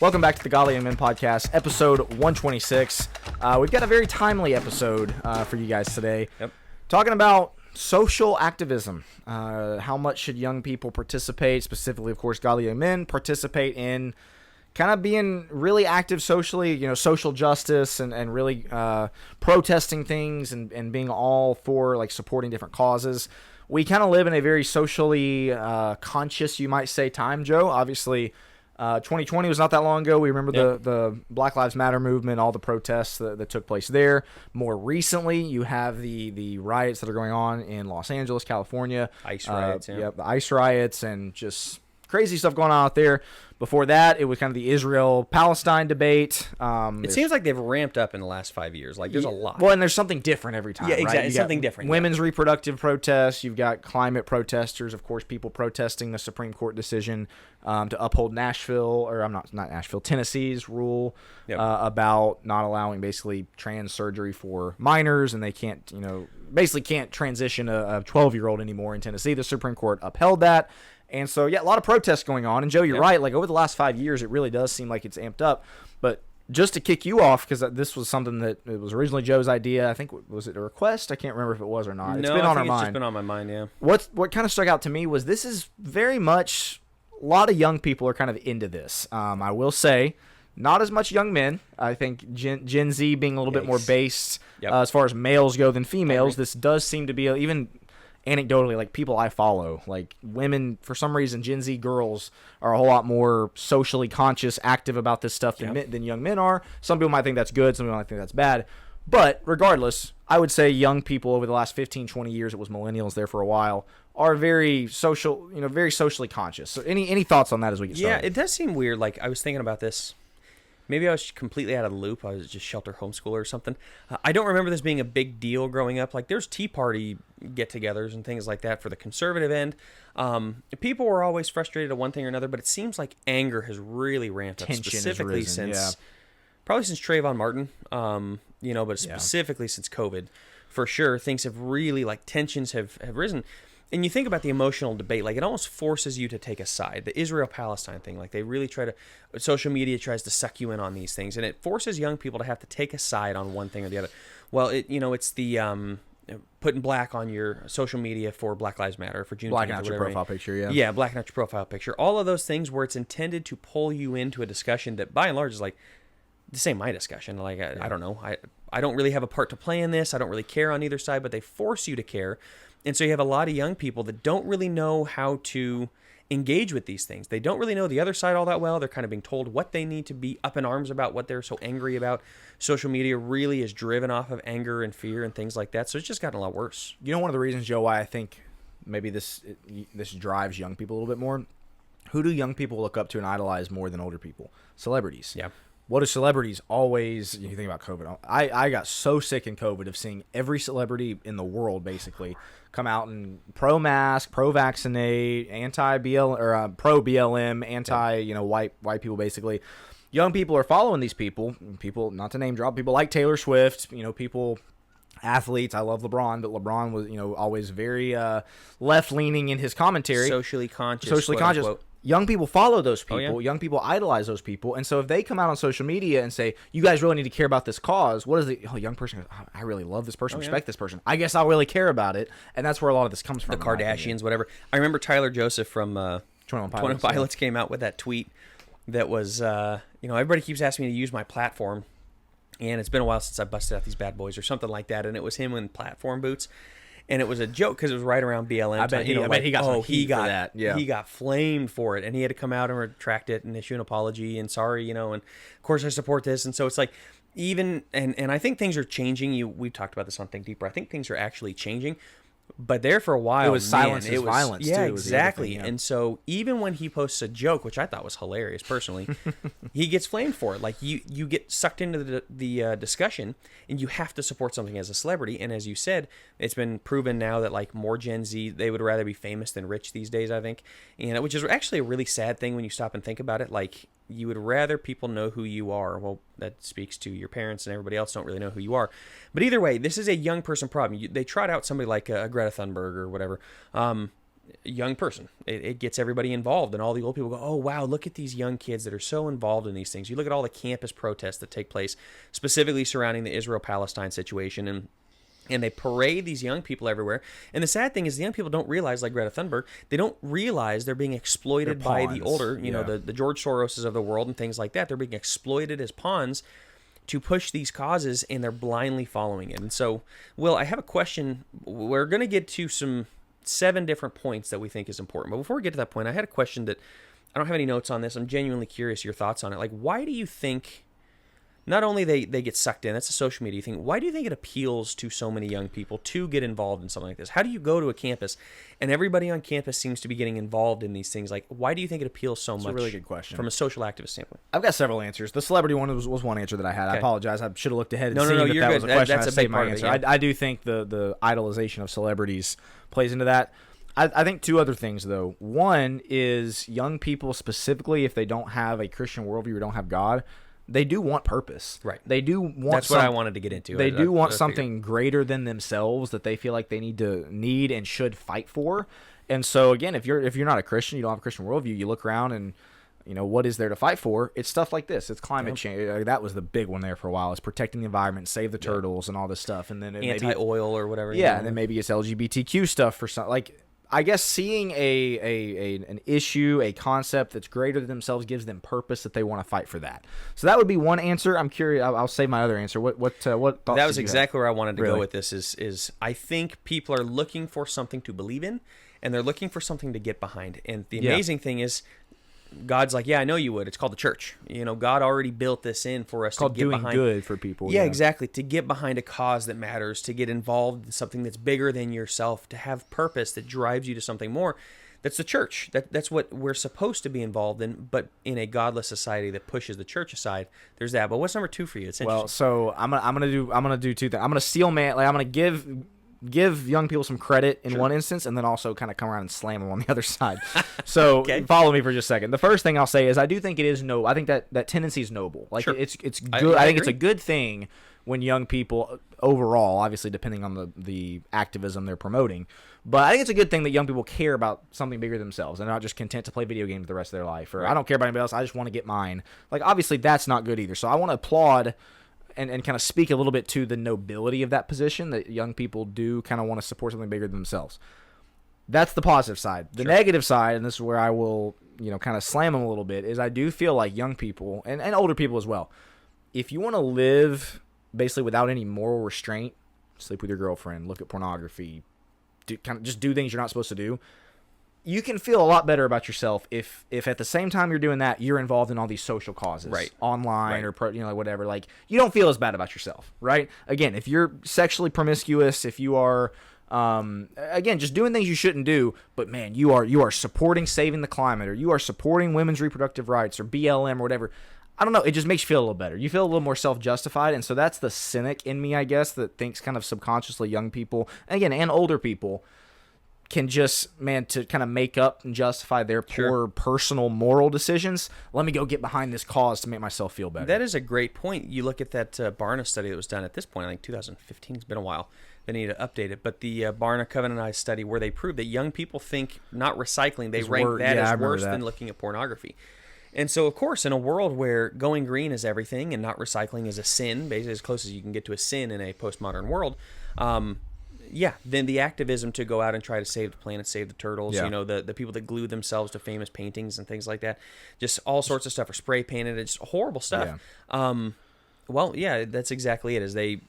Welcome back to the Godly Young Men Podcast, episode 126. We've got a very timely episode for you guys today. Yep. Talking about social activism. How much should young people participate, specifically, of course, Godly Young Men, participate in kind of being really active socially, social justice and really protesting things and being all for, like, supporting different causes. We kind of live in a very socially conscious, you might say, time, Joe. Obviously, 2020 was not that long ago. We remember the Black Lives Matter movement, all the protests that took place there. More recently, you have the riots that are going on in Los Angeles, California. Ice riots, the ice riots and just crazy stuff going on out there. Before that, it was kind of the Israel-Palestine debate. It seems like they've ramped up in the last 5 years. Like, there's a lot. Well, and there's something different every time, Yeah, exactly. right? It's something different. Women's reproductive protests. You've got climate protesters. Of course, people protesting the Supreme Court decision to uphold Tennessee's rule about not allowing basically trans surgery for minors, and they can't, basically can't transition a 12-year-old anymore in Tennessee. The Supreme Court upheld that. And so, a lot of protests going on. And, Joe, you're right. Like, over the last 5 years, it really does seem like it's amped up. But just to kick you off, because this was something that it was originally Joe's idea. I think, was it a request? I can't remember if it was or not. It's been on our mind. It's just been on my mind, yeah. What kind of stuck out to me was this is very much, a lot of young people are kind of into this. I will say, not as much young men. I think Gen Z being a little bit more based as far as males go than females. This does seem to be, even anecdotally, like people I follow, like women, for some reason, Gen Z girls are a whole lot more socially conscious, active about this stuff than young men are. Some people might think that's good. Some people might think that's bad. But regardless, I would say young people over the last 15, 20 years, it was millennials there for a while, are very social, very socially conscious. So any thoughts on that as we get started? Yeah, it does seem weird. Like, I was thinking about this. Maybe I was completely out of the loop. I was just shelter homeschooler or something. I don't remember this being a big deal growing up. Like, there's Tea Party get-togethers and things like that for the conservative end. People were always frustrated at one thing or another, but it seems like anger has really ramped up, specifically since probably since Trayvon Martin. But specifically since COVID, for sure, things have really, like, tensions have risen. And you think about the emotional debate, like, it almost forces you to take a side. The Israel-Palestine thing, like, they really social media tries to suck you in on these things, and it forces young people to have to take a side on one thing or the other. Well, it's the putting black on your social media for Black Lives Matter, for Juneteenth. Blacking out your profile picture, Yeah, blacking out your profile picture. All of those things where it's intended to pull you into a discussion that, by and large, is like, this ain't my discussion. Like, I don't know. I don't really have a part to play in this. I don't really care on either side, but they force you to care. And so you have a lot of young people that don't really know how to engage with these things. They don't really know the other side all that well. They're kind of being told what they need to be up in arms about, what they're so angry about. Social media really is driven off of anger and fear and things like that. So it's just gotten a lot worse. One of the reasons, Joe, why I think maybe this drives young people a little bit more, who do young people look up to and idolize more than older people? Celebrities. Yeah. What do celebrities always, you think about COVID, I got so sick in COVID of seeing every celebrity in the world basically come out and pro-mask, pro-vaccinate, anti-BL, or pro-BLM, white people basically. Young people are following these people, not to name drop, people like Taylor Swift, people, athletes. I love LeBron, but LeBron was, always very left-leaning in his commentary. Socially conscious. Unquote. Young people follow those people. Oh, yeah. Young people idolize those people. And so if they come out on social media and say, you guys really need to care about this cause, what is the young person goes, oh, I really love this person, respect this person. I guess I'll really care about it. And that's where a lot of this comes from. The Kardashians, whatever. I remember Tyler Joseph from 21 Pilots came out with that tweet that was, everybody keeps asking me to use my platform. And it's been a while since I busted out these bad boys or something like that. And it was him in platform boots. And it was a joke because it was right around BLM. I bet he got some heat for that. Yeah. He got flamed for it, and he had to come out and retract it and issue an apology and sorry, and of course I support this. And so it's like, even and I think things are changing. We've talked about this on Think Deeper. I think things are actually changing. But there for a while, it was silence is violence. Yeah, too, exactly. Thing, And so even when he posts a joke, which I thought was hilarious personally, he gets flamed for it. Like you get sucked into the discussion, and you have to support something as a celebrity. And as you said, it's been proven now that like more Gen Z, they would rather be famous than rich these days, I think. And which is actually a really sad thing when you stop and think about it. Like, you would rather people know who you are. Well, that speaks to your parents, and everybody else don't really know who you are. But either way, this is a young person problem. They trot out somebody like Greta Thunberg or whatever, young person. It gets everybody involved, and all the old people go, oh, wow, look at these young kids that are so involved in these things. You look at all the campus protests that take place, specifically surrounding the Israel-Palestine situation, and they parade these young people everywhere. And the sad thing is the young people don't realize, like Greta Thunberg, they don't realize they're being exploited by the older, you know, the George Soroses of the world and things like that. They're being exploited as pawns to push these causes, and they're blindly following it. And so, Will, I have a question. We're going to get to some 7 different points that we think is important. But before we get to that point, I had a question that I don't have any notes on this. I'm genuinely curious your thoughts on it. Like, why do you think not only they get sucked in, that's a social media thing, why do you think it appeals to so many young people to get involved in something like this? How do you go to a campus and everybody on campus seems to be getting involved in these things? Like, why do you think it appeals so much? That's a really good question. From a social activist standpoint. I've got several answers. The celebrity one was one answer that I had. Okay. I apologize. I should have looked ahead and seen you're that good. was a question. That's I a big part answer. of it, yeah. I do think the idolization of celebrities plays into that. I think 2 other things, though. One is young people, specifically if they don't have a Christian worldview or don't have God, they do want purpose. Right. They do want. That's what I wanted to get into. They do want something greater than themselves that they feel like they need and should fight for. And so again, if you're not a Christian, you don't have a Christian worldview, you look around and what is there to fight for? It's stuff like this. It's climate change. That was the big one there for a while. It's protecting the environment, save the turtles, and all this stuff. And then anti-oil or whatever. Yeah, and then maybe it's LGBTQ stuff for some like. I guess seeing an issue, a concept that's greater than themselves gives them purpose that they want to fight for that. So that would be one answer. I'm curious. I'll save my other answer. What thoughts? That was exactly where I wanted to go with this. Is I think people are looking for something to believe in, and they're looking for something to get behind. And the amazing thing is, God's like, yeah, I know you would. It's called the church. God already built this in for us to get behind. It's called doing good for people. Yeah, exactly. To get behind a cause that matters, to get involved in something that's bigger than yourself, to have purpose that drives you to something more. That's the church. That's what we're supposed to be involved in, but in a godless society that pushes the church aside, there's that. But what's number 2 for you? It's interesting. Well, so I'm gonna do 2 things. I'm gonna steal man. Like I'm gonna give young people some credit in one instance, and then also kind of come around and slam them on the other side. So follow me for just a second. The first thing I'll say is I do think it is noble. I think that tendency is noble. Like it's good. I think it's a good thing when young people overall, obviously depending on the activism they're promoting, but I think it's a good thing that young people care about something bigger than themselves and not just content to play video games the rest of their life. Or I don't care about anybody else. I just want to get mine. Like obviously that's not good either. So I want to applaud and kind of speak a little bit to the nobility of that position, that young people do kind of want to support something bigger than themselves. That's the positive side. The negative side, and this is where I will, kind of slam them a little bit, is I do feel like young people, and older people as well, if you want to live basically without any moral restraint, sleep with your girlfriend, look at pornography, just do things you're not supposed to do, you can feel a lot better about yourself if at the same time you're doing that, you're involved in all these social causes, online or whatever. Like you don't feel as bad about yourself, right? Again, if you're sexually promiscuous, if you are, again, just doing things you shouldn't do, but man, you are supporting saving the climate, or you are supporting women's reproductive rights, or BLM or whatever. I don't know. It just makes you feel a little better. You feel a little more self-justified, and so that's the cynic in me, I guess, that thinks kind of subconsciously young people, and older people, can just, to kind of make up and justify their poor personal moral decisions. Let me go get behind this cause to make myself feel better. That is a great point. You look at that Barna study that was done at this point, I think 2015, it's been a while. They need to update it. But the Barna Covenantized study where they proved that young people think not recycling, they rank that as worse than looking at pornography. And so, of course, in a world where going green is everything and not recycling is a sin, basically as close as you can get to a sin in a postmodern world, then the activism to go out and try to save the planet, save the turtles, the people that glue themselves to famous paintings and things like that, just all sorts of stuff, or spray painted, it's horrible stuff. That's exactly it.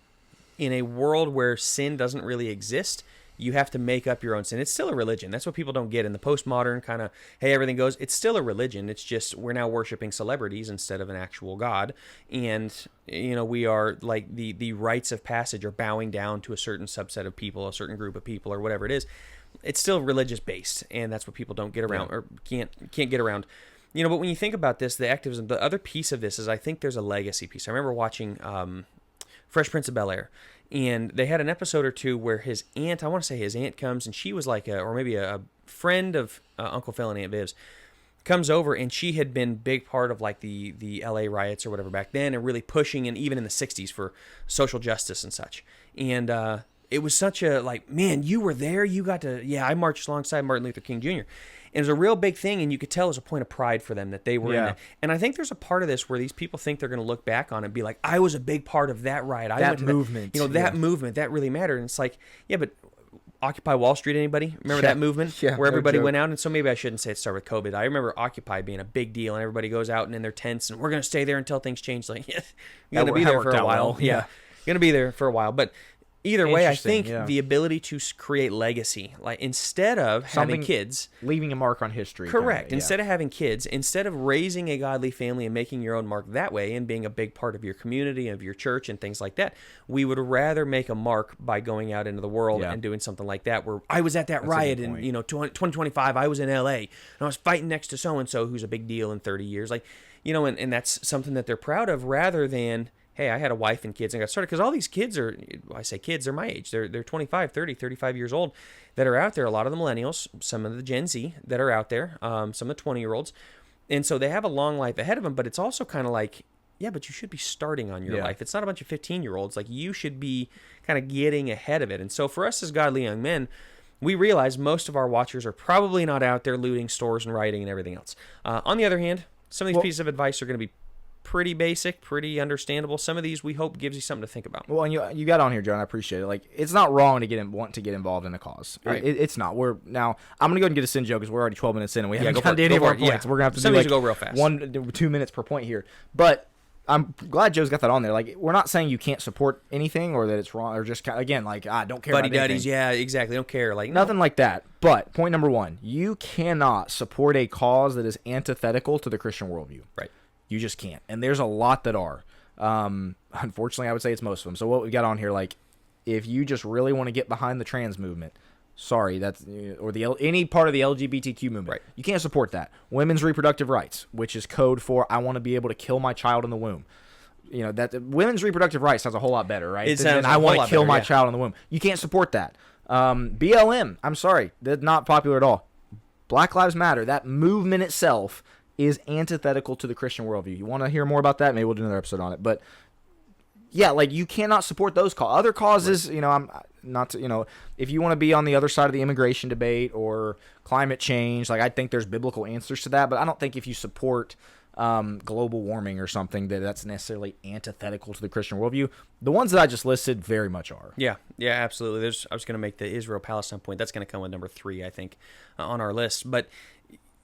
In a world where sin doesn't really exist, you have to make up your own sin. It's still a religion. That's what people don't get in the postmodern kind of, hey, everything goes. It's still a religion. It's just we're now worshiping celebrities instead of an actual God. And, we are like the rites of passage are bowing down to a certain subset of people, a certain group of people, or whatever it is. It's still religious based. And that's what people don't get around or can't get around. But when you think about this, the activism, the other piece of this is I think there's a legacy piece. I remember watching Fresh Prince of Bel-Air. And they had an episode or two where his aunt, I want to say his aunt comes, and she was like maybe a friend of Uncle Phil and Aunt Viv's, comes over, and she had been big part of like the LA riots or whatever back then, and really pushing, and even in the 60s, for social justice and such. And it was such a, like, man, you were there. You got to, I marched alongside Martin Luther King Jr. And it was a real big thing, and you could tell it was a point of pride for them that they were in it. And I think there's a part of this where these people think they're going to look back on it and be like, I was a big part of that riot. That movement. That movement, that really mattered. And it's like, yeah, but Occupy Wall Street, anybody? Remember that movement where everybody went out? And so maybe I shouldn't say it started with COVID. I remember Occupy being a big deal, and everybody goes out and in their tents, and we're going to stay there until things change. Like, you're going to be there for a while. You're going to be there for a while. But either way, I think the ability to create legacy, like instead of having kids, leaving a mark on history. Correct. Instead of having kids, instead of raising a godly family and making your own mark that way and being a big part of your community, of your church and things like that, we would rather make a mark by going out into the world and doing something like that, where I was at that riot in 2025. I was in LA and I was fighting next to so-and-so who's a big deal in 30 years. Like, and that's something that they're proud of, rather than, hey, I had a wife and kids and got started. Because all these kids are, I say kids, they're my age. They're 25, 30, 35 years old that are out there. A lot of the millennials, some of the Gen Z that are out there, some of the 20-year-olds. And so they have a long life ahead of them, but it's also kind of like, yeah, but you should be starting on your life. It's not a bunch of 15-year-olds. Like, you should be kind of getting ahead of it. And so for us as godly young men, we realize most of our watchers are probably not out there looting stores and rioting and everything else. On the other hand, some of these pieces of advice are going to be pretty basic, pretty understandable. Some of these we hope gives you something to think about. Well, and you got on here, John. I appreciate it. Like, it's not wrong to want to get involved in a cause. Right. It's not. Now I'm gonna go ahead and get us in, Joe, because we're already 12 minutes in and we haven't gotten to any of our points. We're gonna have to some of these go real fast. 1-2 minutes per point here. But I'm glad Joe's got that on there. Like, we're not saying you can't support anything or that it's wrong, or just again, like, don't care. Buddy about duddies, anything. yeah, exactly. Don't care. Like, nothing like that. But point number 1, you cannot support a cause that is antithetical to the Christian worldview. Right. You just can't. And there's a lot that are. Unfortunately, I would say it's most of them. So what we got on here, like, if you just really want to get behind the trans movement, sorry, that's, or any part of the LGBTQ movement, right, you can't support that. Women's reproductive rights, which is code for I want to be able to kill my child in the womb. That women's reproductive rights sounds a whole lot better, right? It sounds I want to kill my child in the womb. You can't support that. BLM, I'm sorry, that's not popular at all. Black Lives Matter, that movement itself is antithetical to the Christian worldview. You want to hear more about that? Maybe we'll do another episode on it. But yeah, like, you cannot support those other causes. Right. I'm not to, if you want to be on the other side of the immigration debate or climate change, like, I think there's biblical answers to that. But I don't think if you support global warming or something that's necessarily antithetical to the Christian worldview. The ones that I just listed very much are. Yeah, absolutely. I was going to make the Israel-Palestine point. That's going to come with number 3, I think, on our list. But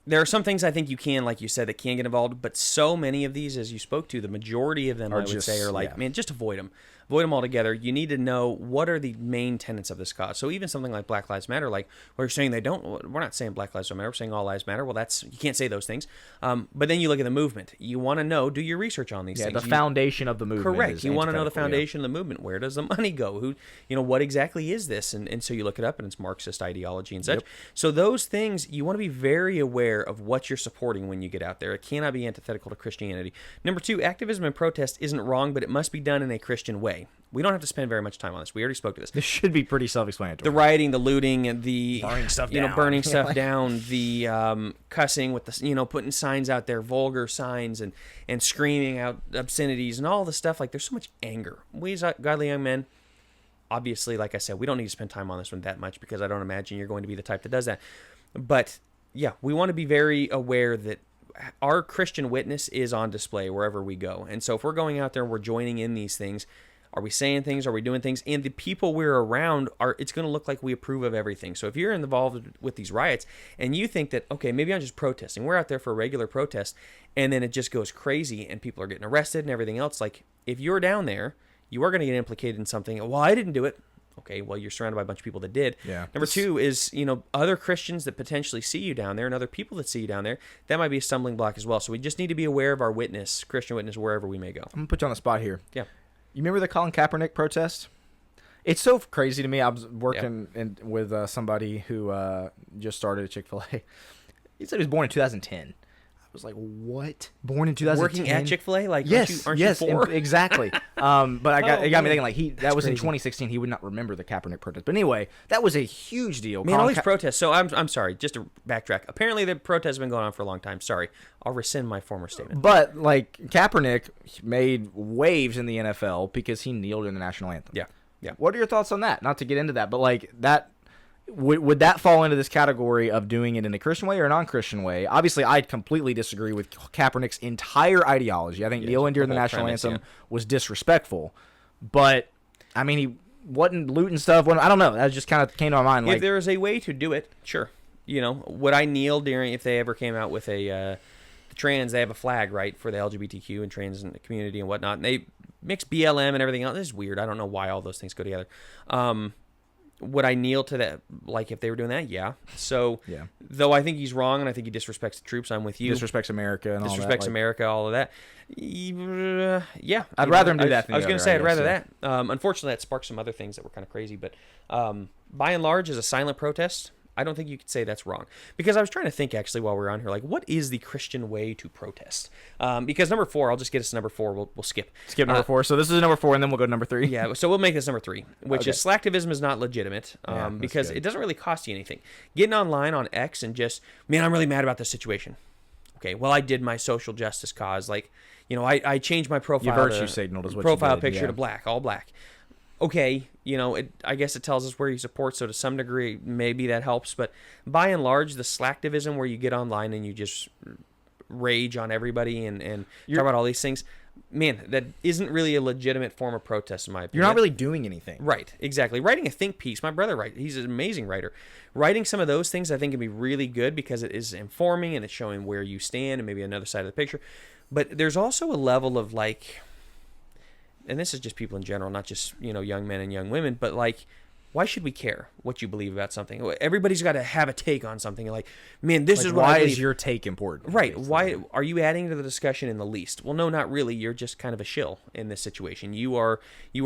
there are some things I think you can, like you said, that can get involved, but so many of these, as you spoke to, the majority of them, I would say, are like, man, just avoid them. Avoid them altogether. You need to know what are the main tenets of this cause. So even something like Black Lives Matter, like, we're saying we're not saying Black Lives don't matter, we're saying all lives matter. Well, you can't say those things. But then you look at the movement. You want to know, do your research on these things. The foundation of the movement. Correct. You want to know the foundation of the movement. Where does the money go? What exactly is this? And so you look it up, and it's Marxist ideology and such. Yep. So those things, you want to be very aware of what you're supporting when you get out there. It cannot be antithetical to Christianity. Number 2, activism and protest isn't wrong, but it must be done in a Christian way. We don't have to spend very much time on this. We already spoke to this. This should be pretty self-explanatory. The rioting, the looting, and the burning stuff down. Burning stuff down, the cussing with the putting signs out there, vulgar signs, and screaming out obscenities and all the stuff. Like, there's so much anger. We as godly young men, obviously, like I said, we don't need to spend time on this one that much, because I don't imagine you're going to be the type that does that. But yeah, we want to be very aware that our Christian witness is on display wherever we go. And so if we're going out there and we're joining in these things, are we saying things? Are we doing things? And the people we're around, it's going to look like we approve of everything. So if you're involved with these riots and you think that, okay, maybe I'm just protesting. We're out there for a regular protest, and then it just goes crazy and people are getting arrested and everything else. Like, if you're down there, you are going to get implicated in something. Well, I didn't do it. Okay, well, you're surrounded by a bunch of people that did. Yeah. Number 2 is, other Christians that potentially see you down there and other people that see you down there. That might be a stumbling block as well. So we just need to be aware of our witness, Christian witness, wherever we may go. I'm going to put you on the spot here. Yeah. You remember the Colin Kaepernick protest? It's so crazy to me. I was working with somebody who just started at Chick-fil-A. He said he was born in 2010. I was like, what? Born in 2010? Working at Chick-fil-A? Like, yes, aren't you 4? Exactly. But it got me thinking, like, that was crazy. In 2016. He would not remember the Kaepernick protest. But anyway, that was a huge deal. Man, all these protests. So I'm sorry, just to backtrack. Apparently the protest has been going on for a long time. Sorry. I'll rescind my former statement. But, like, Kaepernick made waves in the NFL because he kneeled in the national anthem. Yeah. Yeah. What are your thoughts on that? Not to get into that, but like that, would that fall into this category of doing it in a Christian way or a non-Christian way? Obviously, I completely disagree with Kaepernick's entire ideology. I think kneeling during the national anthem was disrespectful. But, I mean, he wasn't looting stuff. I don't know. That just kind of came to my mind. If there is a way to do it, sure. You know, would I kneel during, if they ever came out with a, trans, they have a flag, right, for the LGBTQ and trans community and whatnot, and they mix BLM and everything else. This is weird. I don't know why all those things go together. Would I kneel to that, like, if they were doing that? Yeah. So, though I think he's wrong, and I think he disrespects the troops, I'm with you. Disrespects America and all that. Disrespects America, all of that. Yeah. I'd rather him do that than I was going to say, I'd rather that. Yeah. Unfortunately, that sparked some other things that were kind of crazy, but by and large, as a silent protest, I don't think you could say that's wrong. Because I was trying to think, actually, while we were on here, like, what is the Christian way to protest? Because number 4, I'll just get us to number 4. We'll skip. Skip number 4. So this is number 4, and then we'll go to number 3. Yeah, so we'll make this number 3, which is slacktivism is not legitimate because it doesn't really cost you anything. Getting online on X and just, man, I'm really mad about this situation. Okay, well, I did my social justice cause. Like, you know, I changed my profile. You virtue signaled is what profile you did, picture to black, all black. Okay, you know, I guess it tells us where you support, so to some degree, maybe that helps. But by and large, the slacktivism where you get online and you just rage on everybody and talk about all these things, man, that isn't really a legitimate form of protest, in my opinion. You're not really doing anything. Right, exactly. Writing a think piece, my brother writes, he's an amazing writer. Writing some of those things I think can be really good because it is informing and it's showing where you stand and maybe another side of the picture. But there's also a level of, like, and this is just people in general, not just, you know, young men and young women, but, like, why should we care what you believe about something? Everybody's got to have a take on something. Like, man, this is what I believe. Why is your take important? Right. Basically. Why are you adding to the discussion in the least? Well, no, not really. You're just kind of a shill in this situation. You are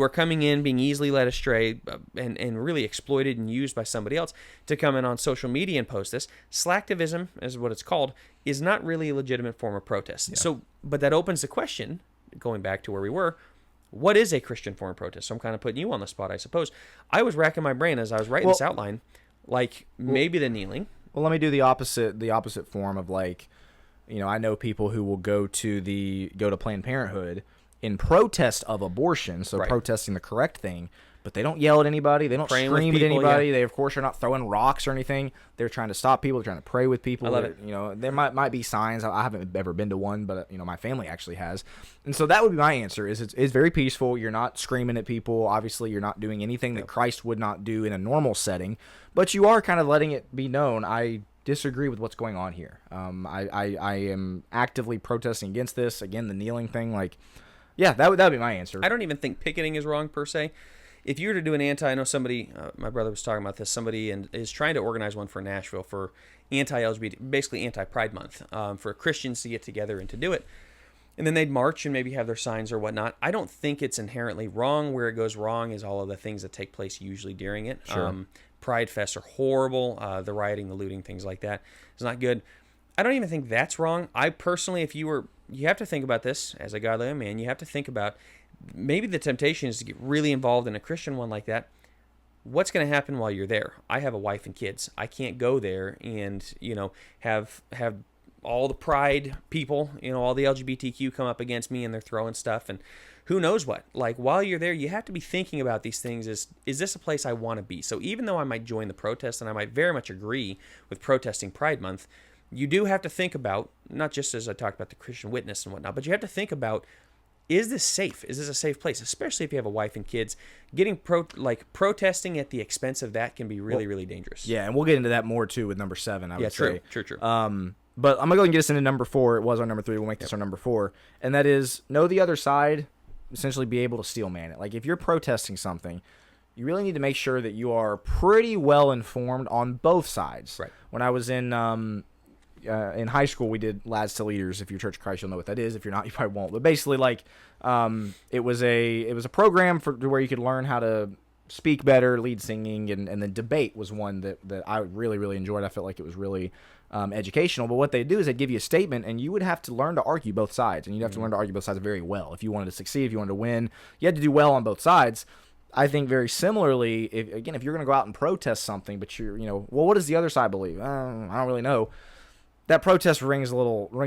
coming in, being easily led astray and really exploited and used by somebody else to come in on social media and post this. Slacktivism, is what it's called, is not really a legitimate form of protest. Yeah. So, but that opens the question, going back to where we were, what is a Christian form of protest? So I'm kind of putting you on the spot, I suppose. I was racking my brain as I was writing this outline, like maybe the kneeling. Well, let me do the opposite form of, like, you know, I know people who will go to Planned Parenthood in protest of abortion, so protesting the correct thing, but they don't yell at anybody, they don't scream at anybody. Yeah. They of course are not throwing rocks or anything. They're trying to stop people, they're trying to pray with people. I love it. You know, there might be signs. I haven't ever been to one, but you know, my family actually has. And so that would be my answer. It's very peaceful. You're not screaming at people. Obviously, you're not doing anything that Christ would not do in a normal setting, but you are kind of letting it be known, I disagree with what's going on here. I am actively protesting against this. Again, the kneeling thing, like, yeah, that would be my answer. I don't even think picketing is wrong per se. If you were to do an I know somebody, my brother was talking about this, somebody is trying to organize one for Nashville for anti-LGBT, basically anti-Pride Month, for Christians to get together and to do it. And then they'd march and maybe have their signs or whatnot. I don't think it's inherently wrong. Where it goes wrong is all of the things that take place usually during it. Sure. Pride fests are horrible. The rioting, the looting, things like that is not good. I don't even think that's wrong. I personally, you have to think about this as a godly man. You have to think about maybe the temptation is to get really involved in a Christian one like that. What's going to happen while you're there? I have a wife and kids. I can't go there and, you know, have all the pride people, you know, all the LGBTQ come up against me and they're throwing stuff and who knows what. Like, while you're there, you have to be thinking about these things. Is this a place I want to be? So even though I might join the protest and I might very much agree with protesting Pride Month, you do have to think about, not just as I talked about the Christian witness and whatnot, but you have to think about, is this safe? Is this a safe place? Especially if you have a wife and kids. Getting protesting at the expense of that can be really, really dangerous. Yeah, and we'll get into that more too with number 7, I would say. True. But I'm going to go ahead and get us into number 4. It was our number 3. We'll make this our number 4. And that is, know the other side, essentially be able to steel man it. Like, if you're protesting something, you really need to make sure that you are pretty well informed on both sides. Right. When I was in high school, we did Lads to Leaders. If you're Church of Christ, you'll know what that is. If you're not, you probably won't. But basically, like, it was a program for where you could learn how to speak better, lead singing, and then debate was one that I really, really enjoyed. I felt like it was really educational. But what they do is they give you a statement, and you would have to learn to argue both sides, and you'd have to learn to argue both sides very well. If you wanted to succeed, if you wanted to win, you had to do well on both sides. I think very similarly, if you're going to go out and protest something, but well, what does the other side believe? I don't really know. That protest rings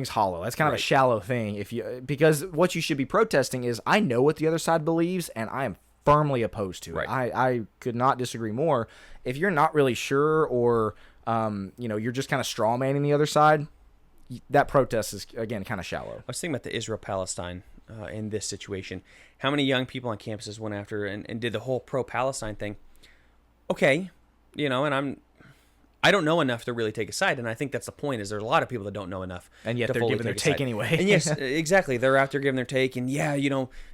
hollow. That's kind of a shallow thing. Because what you should be protesting is, I know what the other side believes, and I am firmly opposed to it. Right. I could not disagree more. If you're not really sure, or you're just kind of straw manning the other side, that protest is, again, kind of shallow. I was thinking about the Israel-Palestine in this situation. How many young people on campuses went after and did the whole pro-Palestine thing? Okay, and I don't know enough to really take a side, and I think that's the point. Is there's a lot of people that don't know enough, and yet they're giving their take anyway. And yes, exactly, they're out there giving their take, and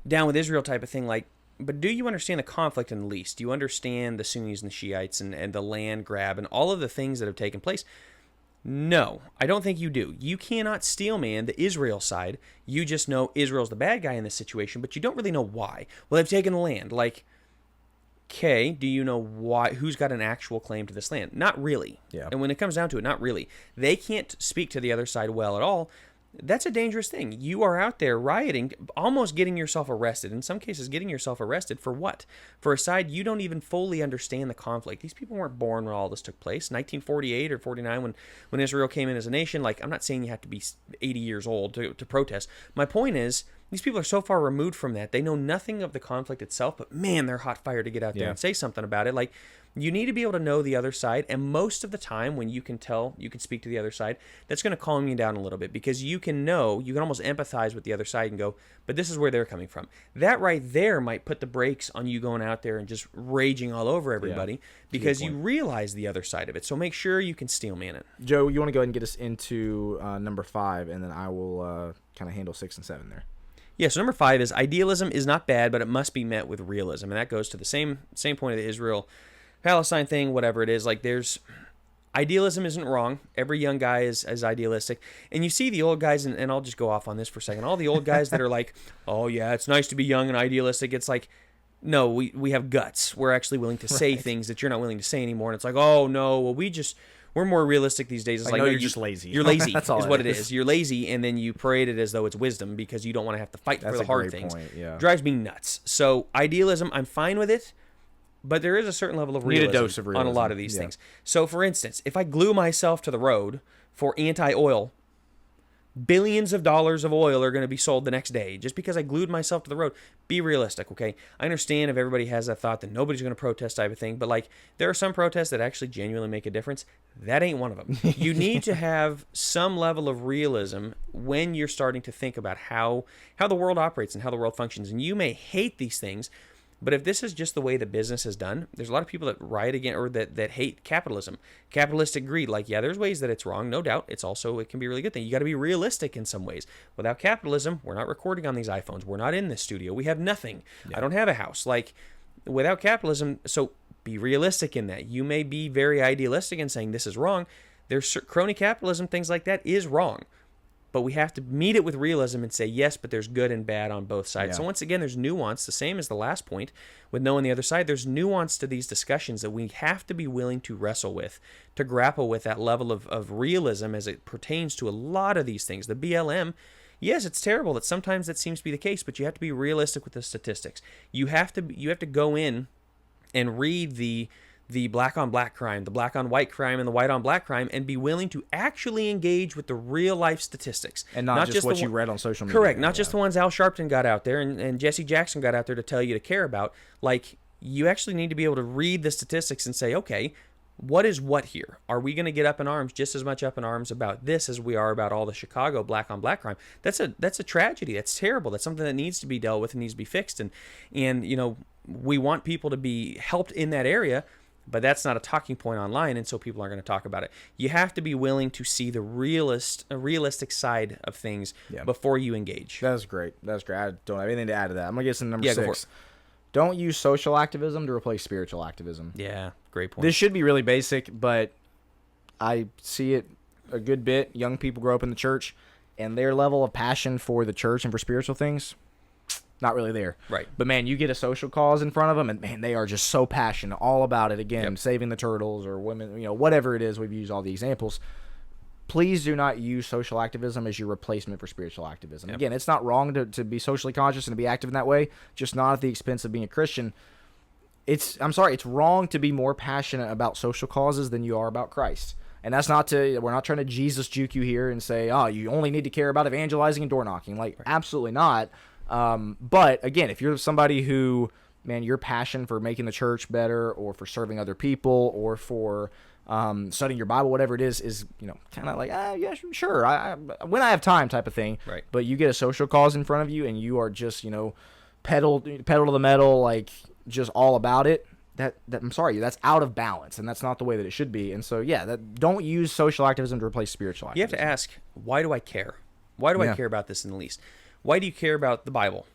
down with Israel type of thing. Like, but do you understand the conflict in the least? Do you understand the Sunnis and the Shiites and the land grab and all of the things that have taken place? No, I don't think you do. You cannot steelman the Israel side. You just know Israel's the bad guy in this situation, but you don't really know why. Well, they've taken the land. Like, okay, do you know why? Who's got an actual claim to this land? Not really. Yeah. And when it comes down to it, not really. They can't speak to the other side well at all. That's a dangerous thing. You are out there rioting, almost getting yourself arrested. In some cases, getting yourself arrested for what? For a side you don't even fully understand the conflict. These people weren't born when all this took place. 1948 or 49, when Israel came in as a nation. Like, I'm not saying you have to be 80 years old to protest. My point is, these people are so far removed from that. They know nothing of the conflict itself, but man, they're hot fire to get out there and say something about it. Like, you need to be able to know the other side, and most of the time when you can speak to the other side, that's going to calm you down a little bit, because you can almost empathize with the other side and go, but this is where they're coming from. That right there might put the brakes on you going out there and just raging all over everybody, because you realize the other side of it. So make sure you can steelman it. Joe, you want to go ahead and get us into number 5, and then I will kind of handle 6 and 7 there. Yeah, so number 5 is idealism is not bad, but it must be met with realism. And that goes to the same point of the Israel-Palestine thing, whatever it is. Like, idealism isn't wrong. Every young guy is idealistic. And you see the old guys, and I'll just go off on this for a second. All the old guys that are like, oh, yeah, it's nice to be young and idealistic. It's like, no, we have guts. We're actually willing to say things that you're not willing to say anymore. And it's like, oh, no, well, we're more realistic these days. It's like, no, no, you're just lazy. You're lazy. That's all is what it is. You're lazy, and then you parade it as though it's wisdom because you don't want to have to fight for the hard things. Point, yeah. Drives me nuts. So idealism, I'm fine with it, but there is a certain level of realism, need a dose of realism on a lot of these things. So, for instance, if I glue myself to the road for anti-oil, billions of dollars of oil are going to be sold the next day just because I glued myself to the road. Be realistic, okay? I understand if everybody has that thought that nobody's going to protest type of thing, but like, there are some protests that actually genuinely make a difference. That ain't one of them. You need to have some level of realism when you're starting to think about how the world operates and how the world functions. And you may hate these things, but if this is just the way the business is done, there's a lot of people that riot against or that hate capitalism, capitalistic greed. Like, yeah, there's ways that it's wrong, no doubt. It can be a really good thing. You got to be realistic in some ways. Without capitalism, we're not recording on these iPhones. We're not in this studio. We have nothing. Yeah. I don't have a house. Like, without capitalism, so be realistic in that. You may be very idealistic in saying this is wrong. There's crony capitalism, things like that is wrong. But we have to meet it with realism and say, yes, but there's good and bad on both sides. Yeah. So once again, there's nuance, the same as the last point, with knowing the other side. There's nuance to these discussions that we have to be willing to wrestle with, to grapple with that level of realism as it pertains to a lot of these things. The BLM, yes, it's terrible that sometimes that seems to be the case, but you have to be realistic with the statistics. You have to go in and read the black on black crime, the black on white crime, and the white on black crime, and be willing to actually engage with the real life statistics. And not just what you read on social media. Correct. Not just the ones Al Sharpton got out there and Jesse Jackson got out there to tell you to care about. Like, you actually need to be able to read the statistics and say, okay, what is what here? Are we going to get up in arms, just as much up in arms about this as we are about all the Chicago black on black crime? That's a tragedy. That's terrible. That's something that needs to be dealt with and needs to be fixed. And we want people to be helped in that area, but that's not a talking point online, and so people aren't going to talk about it. You have to be willing to see the realistic side of things before you engage. That's great. I don't have anything to add to that. I'm going to get to number 6. Don't use social activism to replace spiritual activism. Yeah, great point. This should be really basic, but I see it a good bit. Young people grow up in the church, and their level of passion for the church and for spiritual things, not really there. Right. But, man, you get a social cause in front of them, and, man, they are just so passionate all about it. Again, saving the turtles or women, whatever it is. We've used all the examples. Please do not use social activism as your replacement for spiritual activism. Yep. Again, it's not wrong to be socially conscious and to be active in that way, just not at the expense of being a Christian. It's wrong to be more passionate about social causes than you are about Christ. And that's we're not trying to Jesus juke you here and say, oh, you only need to care about evangelizing and door knocking. Like, absolutely not. But again, if you're somebody who man, your passion for making the church better or for serving other people or for studying your Bible, whatever it is, you know, kind of like, yeah, sure, when I have time type of thing. Right. But you get a social cause in front of you and you are just, you know, pedal to the metal, like just all about it. That I'm sorry, that's out of balance, and that's not the way that it should be. And so, yeah, don't use social activism to replace spiritual activism. You have to ask, why do I care? Why do I care about this in the least? Why do you care about the Bible?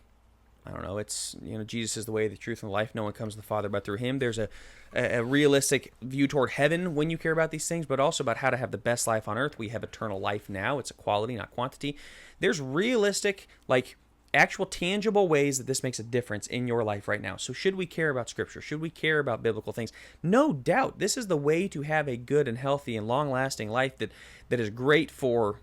I don't know. It's, you know, Jesus is the way, the truth, and the life. No one comes to the Father but through him. There's a realistic view toward heaven when you care about these things, but also about how to have the best life on earth. We have eternal life now. It's a quality, not quantity. There's realistic, like, actual tangible ways that this makes a difference in your life right now. So should we care about Scripture? Should we care about biblical things? No doubt. This is the way to have a good and healthy and long-lasting life that is great for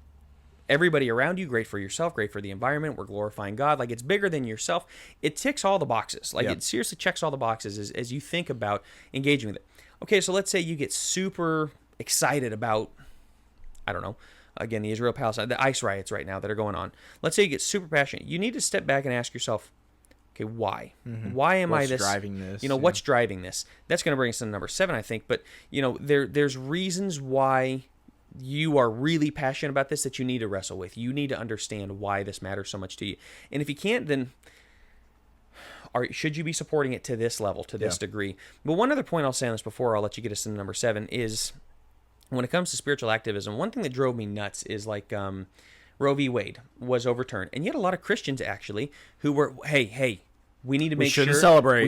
everybody around you, great for yourself, great for the environment. We're glorifying God. Like, it's bigger than yourself. It ticks all the boxes. Like, it seriously checks all the boxes as you think about engaging with it. Okay, so let's say you get super excited about, I don't know, again, the Israel-Palestine, the ICE riots right now that are going on. Let's say you get super passionate. You need to step back and ask yourself, okay, why? Mm-hmm. Why am I this? What's driving this? You know, what's driving this? That's going to bring us to number 7, I think. But, you know, there's reasons why you are really passionate about this that you need to wrestle with. You need to understand why this matters so much to you. And if you can't, then should you be supporting it to this level, to this degree? But one other point I'll say on this before I'll let you get us into number 7 is, when it comes to spiritual activism, one thing that drove me nuts is like Roe v. Wade was overturned. And you had a lot of Christians, actually, who were, hey, we need to make sure... We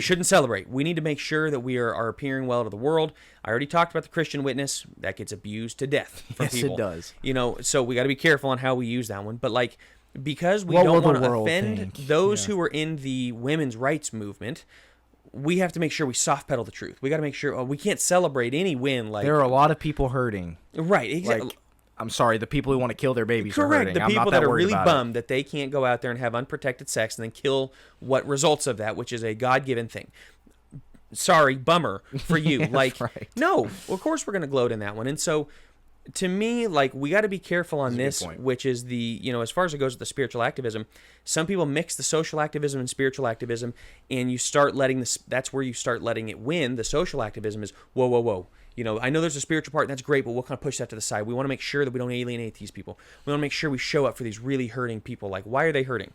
shouldn't celebrate. We need to make sure that we are appearing well to the world. I already talked about the Christian witness. That gets abused to death from people. Yes, it does. You know, so we got to be careful on how we use that one. But, like, because we don't want to offend those who are in the women's rights movement, we have to make sure we soft pedal the truth. We got to make sure we can't celebrate any win. Like, there are a lot of people hurting. Right, exactly. Like, I'm sorry, the people who want to kill their babies are correct. hurting. The people that are really bummed that they can't go out there and have unprotected sex and then kill what results of that, which is a God-given thing. Sorry, bummer for you. Yeah, like, right. No, of course we're going to gloat in that one. And so, to me, like, we got to be careful on this, which is the, you know, as far as it goes with the spiritual activism, some people mix the social activism and spiritual activism, and you start letting this, that's where you start letting it win. The social activism is, whoa. You know, I know there's a spiritual part, and that's great, but we'll kind of push that to the side. We want to make sure that we don't alienate these people. We want to make sure we show up for these really hurting people. Like, why are they hurting?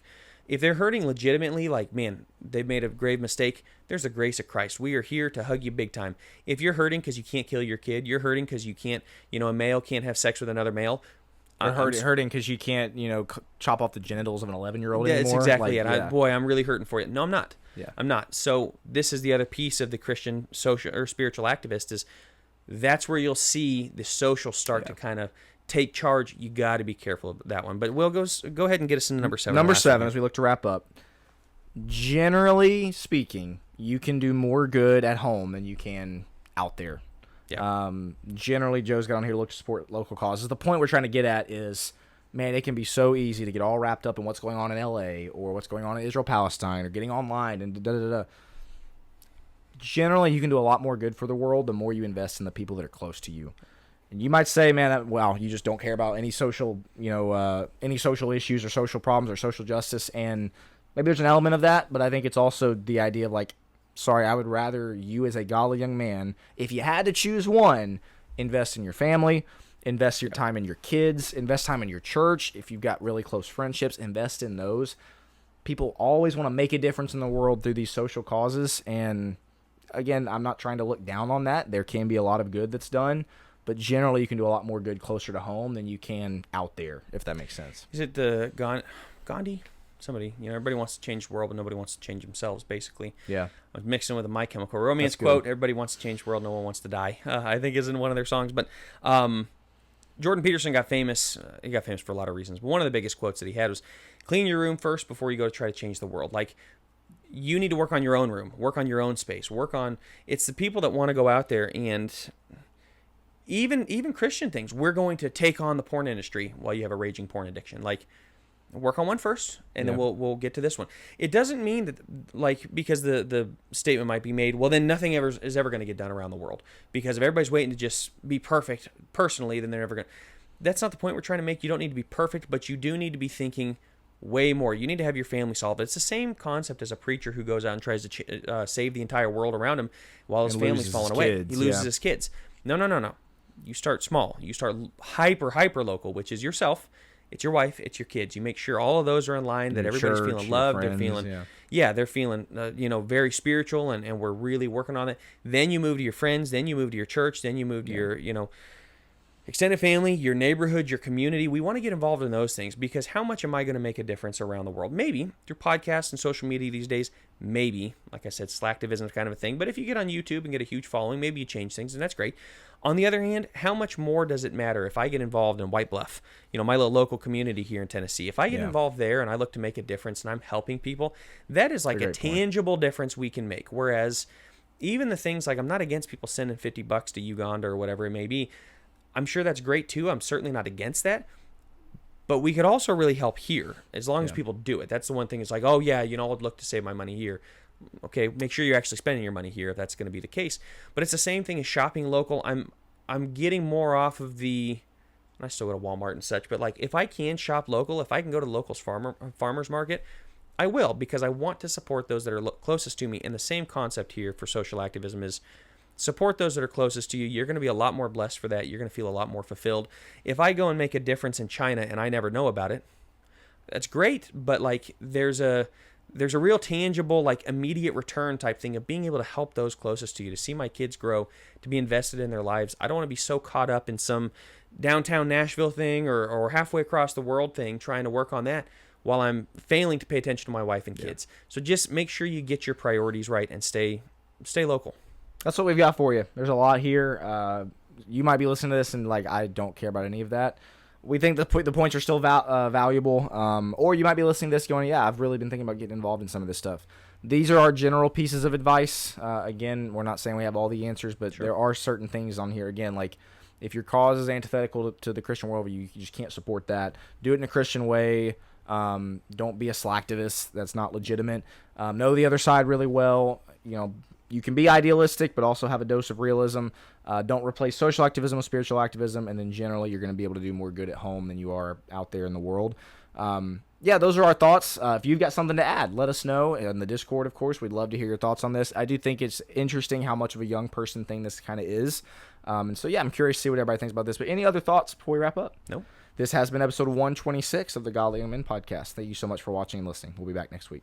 If they're hurting legitimately, like, man, they've made a grave mistake, there's the grace of Christ. We are here to hug you big time. If you're hurting because you can't kill your kid, you're hurting because you can't, you know, a male can't have sex with another male. Or hurting because you can't, you know, chop off the genitals of an 11-year-old anymore. That's exactly like, it. Boy, I'm really hurting for you. No, I'm not. Yeah. I'm not. So this is the other piece of the Christian social or spiritual activist is that's where you'll see the social start to kind of take charge. You got to be careful of that one. But Will, go ahead and get us into number 7. Number 7, as we look to wrap up. Generally speaking, you can do more good at home than you can out there. Yeah. Generally, Joe's got on here to look to support local causes. The point we're trying to get at is, man, it can be so easy to get all wrapped up in what's going on in L.A. or what's going on in Israel-Palestine or getting online and da-da-da-da. Generally, you can do a lot more good for the world the more you invest in the people that are close to you. And you might say, man, well, you just don't care about any social, any social issues or social problems or social justice. And maybe there's an element of that, but I think it's also the idea of like, sorry, I would rather you as a godly young man, if you had to choose one, invest in your family, invest your time in your kids, invest time in your church. If you've got really close friendships, invest in those. People always want to make a difference in the world through these social causes. And again, I'm not trying to look down on that. There can be a lot of good that's done. But generally, you can do a lot more good closer to home than you can out there, if that makes sense. Is it the Gandhi? Somebody, everybody wants to change the world, but nobody wants to change themselves, basically. Yeah. I was mixing with a My Chemical Romance quote, everybody wants to change the world, no one wants to die, I think is in one of their songs. But Jordan Peterson got famous. He got famous for a lot of reasons. But one of the biggest quotes that he had was, clean your room first before you go to try to change the world. Like, you need to work on your own room, work on your own space, it's the people that want to go out there and... Even Christian things. We're going to take on the porn industry while you have a raging porn addiction. Like, work on one first, and then we'll get to this one. It doesn't mean that, like, because the statement might be made, well, then nothing is ever going to get done around the world. Because if everybody's waiting to just be perfect personally, then they're never going to. That's not the point we're trying to make. You don't need to be perfect, but you do need to be thinking way more. You need to have your family solved. It's the same concept as a preacher who goes out and tries to save the entire world around him while his family's falling away. He loses his kids. No. You start small. You start hyper local, which is yourself. It's your wife. It's your kids. You make sure all of those are in line, that everybody's feeling loved. Friends, they're feeling, very spiritual, and we're really working on it. Then you move to your friends. Then you move to your church. Then you move to your, extended family, your neighborhood, your community. We want to get involved in those things, because how much am I going to make a difference around the world? Maybe through podcasts and social media these days. Maybe, like I said, slacktivism is kind of a thing. But if you get on YouTube and get a huge following, maybe you change things, and that's great. On the other hand, how much more does it matter if I get involved in White Bluff, my little local community here in Tennessee? If I get involved there and I look to make a difference and I'm helping people, that is like a tangible difference we can make. Whereas even the things like, I'm not against people sending $50 to Uganda or whatever it may be. I'm sure that's great too. I'm certainly not against that. But we could also really help here as long as people do it. That's the one thing. It's like, oh yeah, I'd look to save my money here. Okay, make sure you're actually spending your money here if that's going to be the case. But it's the same thing as shopping local. I'm getting more off of the, and I still go to Walmart and such, but like if I can shop local, if I can go to local's farmer's market, I will, because I want to support those that are closest to me. And the same concept here for social activism is support those that are closest to you. You're going to be a lot more blessed for that. You're going to feel a lot more fulfilled. If I go and make a difference in China and I never know about it, that's great. But like there's a real tangible, like immediate return type thing of being able to help those closest to you, to see my kids grow, to be invested in their lives. I don't want to be so caught up in some downtown Nashville thing or halfway across the world thing, trying to work on that while I'm failing to pay attention to my wife and kids. So just make sure you get your priorities right and stay local. That's what we've got for you. There's a lot here. You might be listening to this and like, I don't care about any of that. We think the points are still valuable. Or you might be listening to this going, yeah, I've really been thinking about getting involved in some of this stuff. These are our general pieces of advice. Again, we're not saying we have all the answers, but there are certain things on here. Again, like if your cause is antithetical to the Christian worldview, you just can't support that. Do it in a Christian way. Don't be a slacktivist. That's not legitimate. Know the other side really well. You can be idealistic, but also have a dose of realism. Don't replace social activism with spiritual activism, and then generally you're going to be able to do more good at home than you are out there in the world. Those are our thoughts. If you've got something to add, let us know in the Discord, of course. We'd love to hear your thoughts on this. I do think it's interesting how much of a young person thing this kind of is. I'm curious to see what everybody thinks about this. But any other thoughts before we wrap up? No. This has been episode 126 of the Godly Young Men podcast. Thank you so much for watching and listening. We'll be back next week.